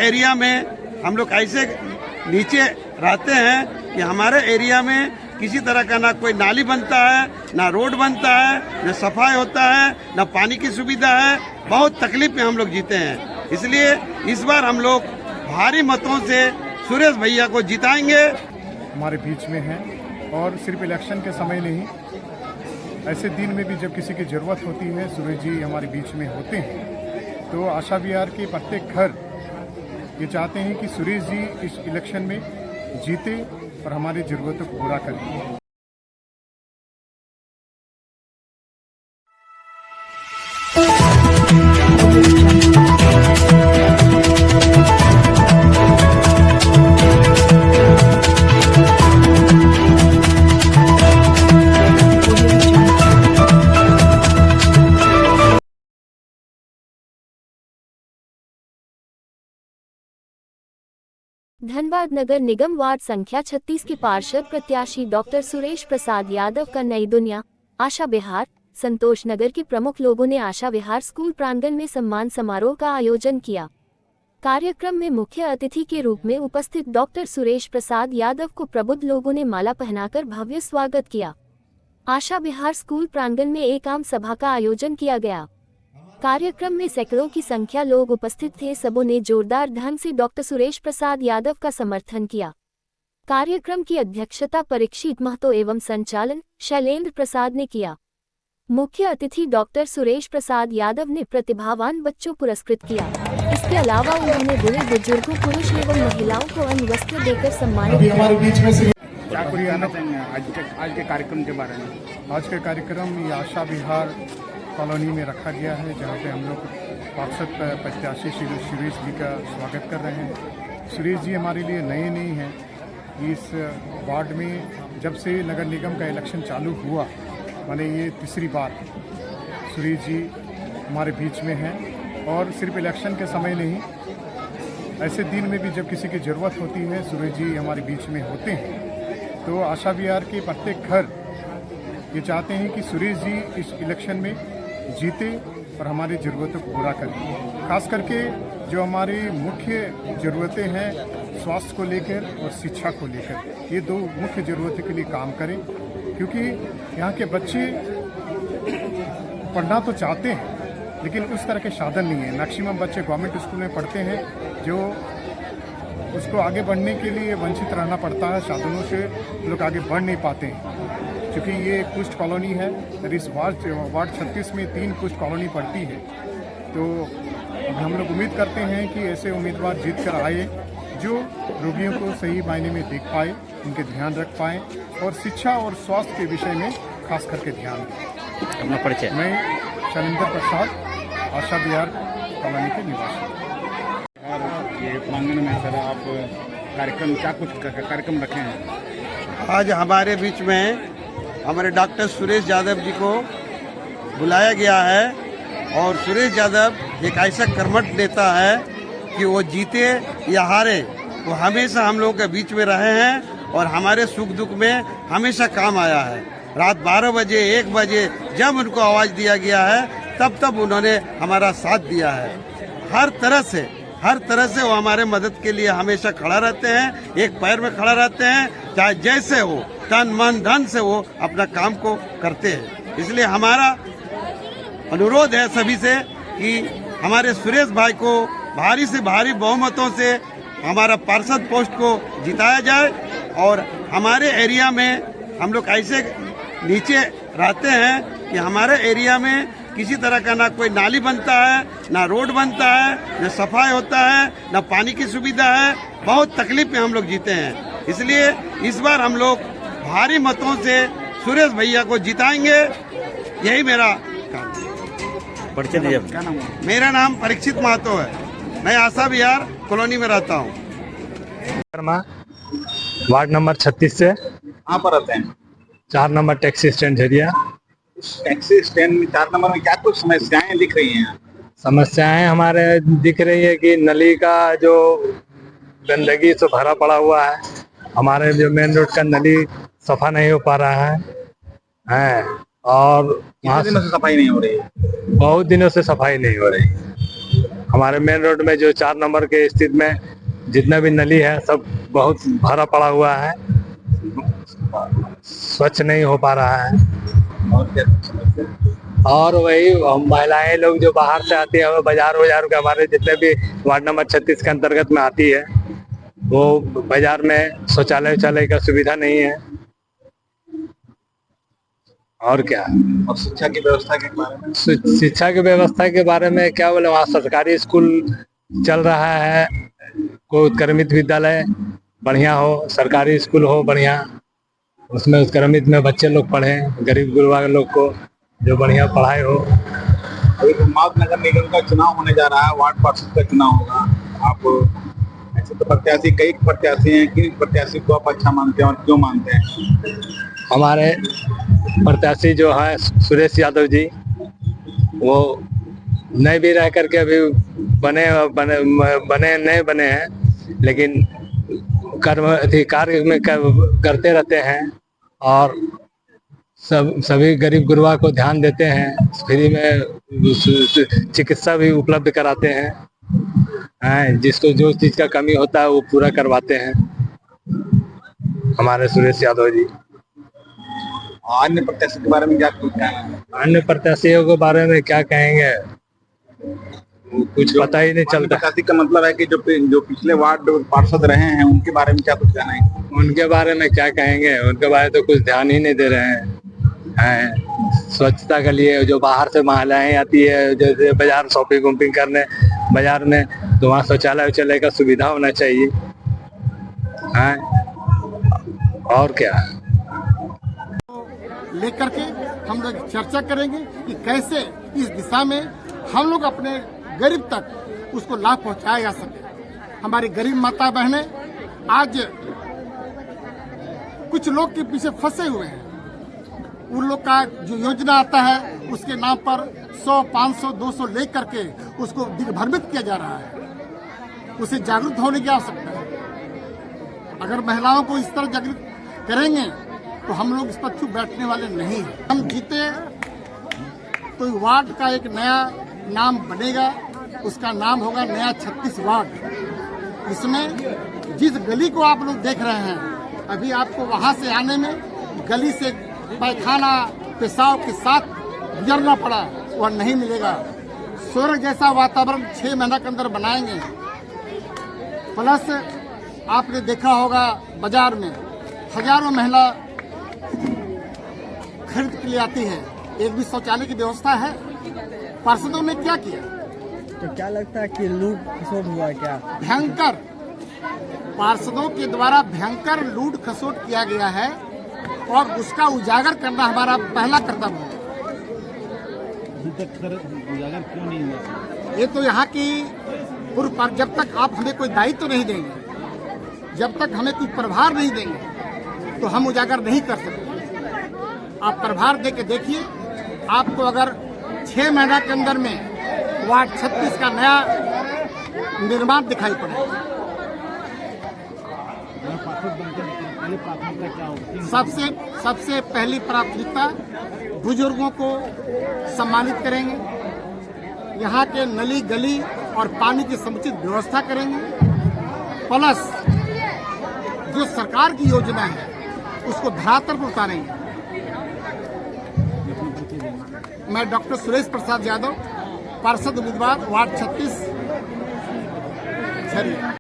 Area में हम लोग ऐसे नीचे रहते हैं कि हमारे एरिया में किसी तरह का ना कोई नाली बनता है, ना रोड बनता है, ना सफाई होता है, ना पानी की सुविधा है। बहुत तकलीफ में हम लोग जीते हैं। इसलिए इस बार हम लोग भारी मतों से सुरेश भैया को जिताएंगे। हमारे बीच में हैं और सिर्फ इलेक्शन के समय नहीं, ऐसे दिन में भी जब किसी की ज़रूरत होती है सुरेश जी हमारे बीच में होते हैं। तो आशा विहार के प्रत्येक घर ये चाहते हैं कि सुरेश जी इस इलेक्शन में जीते और हमारी ज़रूरतों को पूरा करें। धनबाद नगर निगम वार्ड संख्या 36 के पार्षद प्रत्याशी डॉक्टर सुरेश प्रसाद यादव का नई दुनिया आशा विहार संतोष नगर के प्रमुख लोगों ने आशा विहार स्कूल प्रांगण में सम्मान समारोह का आयोजन किया। कार्यक्रम में मुख्य अतिथि के रूप में उपस्थित डॉक्टर सुरेश प्रसाद यादव को प्रबुद्ध लोगों ने माला पहनाकर भव्य स्वागत किया। आशा विहार स्कूल प्रांगण में एक आम सभा का आयोजन किया गया। कार्यक्रम में सैकड़ों की संख्या लोग उपस्थित थे। सबों ने जोरदार ढंग से डॉक्टर सुरेश प्रसाद यादव का समर्थन किया। कार्यक्रम की अध्यक्षता परीक्षित महतो एवं संचालन शैलेंद्र प्रसाद ने किया। मुख्य अतिथि डॉक्टर सुरेश प्रसाद यादव ने प्रतिभावान बच्चों पुरस्कृत किया। इसके अलावा उन्होंने बूढ़े बुजुर्गों पुरुष एवं महिलाओं को अन्न वस्त्र देकर सम्मानित किया। आज के कार्यक्रम के बारे में आज का कार्यक्रम ये आशा विहार कॉलोनी में रखा गया है, जहाँ पे हम लोग पार्षद प्रत्याशी सुरेश जी का स्वागत कर रहे हैं। सुरेश जी हमारे लिए नए नहीं हैं। इस वार्ड में जब से नगर निगम का इलेक्शन चालू हुआ, माने ये तीसरी बार सुरेश जी हमारे बीच में हैं और सिर्फ इलेक्शन के समय नहीं, ऐसे दिन में भी जब किसी की ज़रूरत होती है सुरेश जी हमारे बीच में होते हैं। तो आशा विहार के प्रत्येक घर ये चाहते हैं कि सुरेश जी इस इलेक्शन में जीते और हमारी ज़रूरतों को पूरा करें। खास करके जो हमारी मुख्य ज़रूरतें हैं स्वास्थ्य को लेकर और शिक्षा को लेकर, ये दो मुख्य ज़रूरतों के लिए काम करें, क्योंकि यहाँ के बच्चे पढ़ना तो चाहते हैं लेकिन उस तरह के साधन नहीं है। मैक्सिमम बच्चे गवर्नमेंट स्कूल में पढ़ते हैं, जो उसको आगे बढ़ने के लिए वंचित रहना पड़ता है, साधनों से लोग आगे बढ़ नहीं पाते हैं। क्योंकि ये कुष्ठ कॉलोनी है और इस वार्ड 36 में 3 कुष्ठ कॉलोनी पड़ती है। तो अब हम लोग उम्मीद करते हैं कि ऐसे उम्मीदवार जीत कर आए जो रोगियों को सही मायने में देख पाए, उनके ध्यान रख पाएँ और शिक्षा और स्वास्थ्य के विषय में खास करके ध्यान दें। अपना परिचय। मैं शैलेंद्र प्रसाद, आशा विहार कॉलोनी के निवासी। और ये प्रांगण में सर आप कार्यक्रम क्या कुछ कार्यक्रम रखे हैं? आज हमारे बीच में हमारे डॉक्टर सुरेश यादव जी को बुलाया गया है और सुरेश यादव एक ऐसा कर्मठ नेता है कि वो जीते या हारे, वो हमेशा हम लोगों के बीच में रहे हैं और हमारे सुख दुख में हमेशा काम आया है। रात 12 बजे 1 बजे जब उनको आवाज़ दिया गया है तब उन्होंने हमारा साथ दिया है। हर तरह से वो हमारे मदद के लिए हमेशा खड़ा रहते हैं, एक पैर में खड़ा रहते हैं, चाहे जैसे हो, तन मन धन से वो अपना काम को करते हैं। इसलिए हमारा अनुरोध है सभी से कि हमारे सुरेश भाई को भारी से भारी बहुमतों से हमारा पार्षद पोस्ट को जिताया जाए और हमारे एरिया में हम लोग ऐसे नीचे रहते हैं कि हमारे एरिया में किसी तरह का ना कोई नाली बनता है, ना रोड बनता है, ना सफाई होता है, ना पानी की सुविधा है। बहुत तकलीफ में हम लोग जीते हैं। इसलिए इस बार हम लोग भारी मतों से सुरेश भैया को जिताएंगे, यही मेरा काम है। परिचय दीजिए। क्या नाम है? मेरा नाम परीक्षित महतो है, मैं आशा विहार कॉलोनी में रहता हूँ। वार्ड नंबर 36 से कहाँ पर रहते हैं? 4 number taxi stand Jharia. Taxi stand में 4 नंबर में क्या कुछ समस्याएं दिख रही हैं? समस्याएं हमारे दिख रही है कि नली का जो गंदगी से भरा पड़ा हुआ है, हमारे जो मेन रोड का नली सफा नहीं हो पा रहा है और कितने दिनों से सफाई नहीं हो रही है? बहुत दिनों से सफाई नहीं हो रही। हमारे मेन रोड में जो 4 नंबर के स्थित में जितना भी नली है सब बहुत भरा पड़ा हुआ है, स्वच्छ नहीं हो पा रहा है। और क्या समस्या है? और वही महिलाएं लोग जो बाहर से आती है, बाजार के हमारे जितने भी वार्ड नंबर 36 के अंतर्गत में आती है, वो बाजार में शौचालय का सुविधा नहीं है। और क्या, और शिक्षा की व्यवस्था के बारे में? शिक्षा की व्यवस्था के बारे में क्या बोले, वहाँ सरकारी स्कूल चल रहा है, कोई उत्क्रमित विद्यालय बढ़िया हो, सरकारी स्कूल हो बढ़िया, उसमें उत्क्रमित में बच्चे लोग पढ़ें, गरीब गुरबा लोग को जो बढ़िया पढ़ाई हो। अभी ब्रह्मावत नगर निगम का चुनाव होने जा रहा है, वार्ड पार्षद का चुनाव होगा। आप ऐसे तो प्रत्याशी, कई प्रत्याशी हैं, किन प्रत्याशी को आप अच्छा मानते हैं और क्यों मानते हैं? हमारे प्रत्याशी जो है सुरेश यादव जी, वो नए भी रह करके अभी बने नहीं बने हैं, लेकिन कार्य में करते रहते हैं और सभी गरीब गुरबा को ध्यान देते हैं, फ्री में चिकित्सा भी उपलब्ध कराते हैं, जिसको जो चीज का कमी होता है वो पूरा करवाते हैं हमारे सुरेश यादव जी। अन्य प्रत्याशी के बारे में क्या कुछ कहना है? अन्य प्रत्याशियों के बारे में क्या कहेंगे, कुछ पता ही नहीं चलता। प्रत्याशी का मतलब है कि जो पिछले वार्ड पार्षद रहे हैं उनके बारे में क्या कुछ कहना है? उनके बारे में क्या कहेंगे, उनके बारे में तो कुछ ध्यान ही नहीं दे रहे हैं। स्वच्छता के लिए जो बाहर से महिलाएं आती है, जैसे बाजार शॉपिंग वॉपिंग करने बाजार में, तो वहाँ शौचालय का सुविधा होना चाहिए। और क्या लेकर के हम लोग चर्चा करेंगे कि कैसे इस दिशा में हम लोग अपने गरीब तक उसको लाभ पहुंचाया जा सके। हमारी गरीब माता बहनें आज कुछ लोग के पीछे फंसे हुए हैं। उन लोग का जो योजना आता है उसके नाम पर 100, 500, 200 लेकर के उसको दिग्भ्रमित किया जा रहा है। उसे जागरूक होने की आवश्यकता है। अगर महिलाओं को इस तरह जागरूक करेंगे तो हम लोग इस पर चुप बैठने वाले नहीं हैं। हम जीते तो वार्ड का एक नया नाम बनेगा, उसका नाम होगा नया 36 वार्ड। इसमें जिस गली को आप लोग देख रहे हैं, अभी आपको वहां से आने में गली से पैखाना पेशाब के साथ गुजरना पड़ा, वह नहीं मिलेगा। स्वर्ग जैसा वातावरण 6 महीना के अंदर बनाएंगे। प्लस आपने देखा होगा बाजार में हजारों महिला खरीद के लिए आती है, एक भी शौचालय की व्यवस्था है? पार्षदों ने क्या किया? तो क्या लगता है कि लूट खसोट हुआ क्या? भयंकर, पार्षदों के द्वारा भयंकर लूट खसोट किया गया है और उसका उजागर करना हमारा पहला कर्तव्य है। उजागर क्यों नहीं हुआ? ये तो यहाँ की पूर्व, जब तक आप हमें कोई दायित्व नहीं देंगे, जब तक हमें कोई प्रभार नहीं देंगे, तो हम उजागर नहीं कर सकते। आप प्रभार दे के देखिए, आपको अगर 6 महीना के अंदर में वार्ड 36 का नया निर्माण दिखाई पड़ेगा। सबसे पहली प्राथमिकता बुजुर्गों को सम्मानित करेंगे, यहाँ के नली गली और पानी की समुचित व्यवस्था करेंगे। प्लस जो सरकार की योजना है उसको धरातल पर उतारेंगे। मैं डॉक्टर सुरेश प्रसाद यादव, पार्षद उम्मीदवार वार्ड 36 झरिया।